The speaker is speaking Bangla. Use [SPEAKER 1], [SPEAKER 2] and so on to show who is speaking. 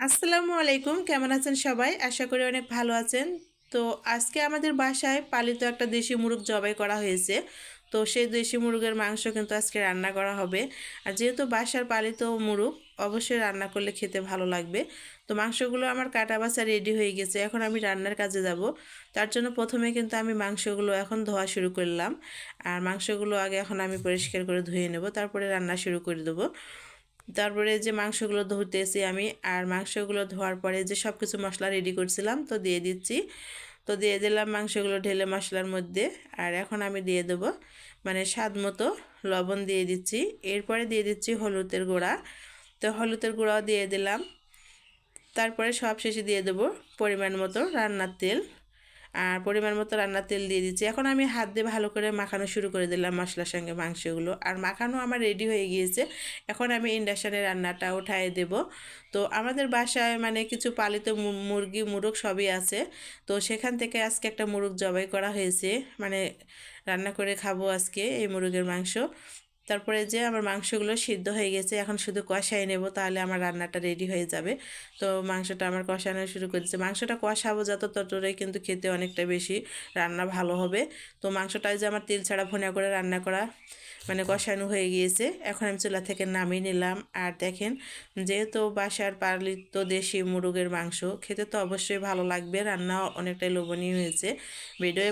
[SPEAKER 1] আসসালামু আলাইকুম, কেমন আছেন সবাই? আশা করি অনেক ভালো আছেন। তো আজকে আমাদের বাসায় পালিত একটা দেশি মুরগ জবাই করা হয়েছে। তো সেই দেশি মুরগের মাংস কিন্তু আজকে রান্না করা হবে। আর যেহেতু বাসার পালিত মুরগ, অবশ্যই রান্না করলে খেতে ভালো লাগবে। তো মাংসগুলো আমার কাটা বাছা রেডি হয়ে গেছে, এখন আমি রান্নার কাজে যাব। তার জন্য প্রথমে কিন্তু আমি মাংসগুলো এখন ধোয়া শুরু করলাম। আর মাংসগুলো আগে এখন আমি পরিষ্কার করে ধুয়ে নেব, তারপরে রান্না শুরু করে দেবো। তারপরে যে মাংসগুলো ধুতেছি আমি, আর মাংসগুলো ধোয়ার পরে যে সব কিছু মশলা রেডি করছিলাম তো দিয়ে দিচ্ছি। তো দিয়ে দিলাম মাংসগুলো ঢেলে মশলার মধ্যে। আর এখন আমি দিয়ে দেবো মানে স্বাদ মতো লবণ দিয়ে দিচ্ছি। এরপরে দিয়ে দিচ্ছি হলুদের গুঁড়া। তো হলুদের গুঁড়াও দিয়ে দিলাম। তারপরে সব শেষে দিয়ে দেবো পরিমাণ মতো রান্নার তেল। আর পরিমাণ মতো রান্নার তেল দিয়ে দিচ্ছি। এখন আমি হাত দিয়ে ভালো করে মাখানো শুরু করে দিলাম মশলার সঙ্গে মাংসগুলো। আর মাখানো আমার রেডি হয়ে গিয়েছে। এখন আমি ইন্ডাকশানে রান্নাটা উঠায় দেব। তো আমাদের বাসায় মানে কিছু পালিত মুরগি মুরগ সবই আছে। তো সেখান থেকে আজকে একটা মুরগ জবাই করা হয়েছে, মানে রান্না করে খাবো আজকে এই মুরগের মাংস। তারপরে যে আমার মাংসগুলো সিদ্ধ হয়ে গেছে, এখন শুধু কষাই নেব, তাহলে আমার রান্নাটা রেডি হয়ে যাবে। তো মাংসটা আমার কষানো শুরু করেছে। মাংসটা কষাবো যত ততটাই কিন্তু খেতে অনেকটা বেশি রান্না ভালো হবে। তো মাংসটাই যে আমার তেল ছাড়া ভুনা করে রান্না করা মানে কষানো হয়ে গিয়েছে, এখন আমি চুলা থেকে নামিয়ে নিলাম। আর দেখেন, যেহেতু বাসার পালিত দেশি মুরগের মাংস, খেতে তো অবশ্যই ভালো লাগবে, রান্না অনেকটাই লোভনীয় হয়েছে। ভিডিও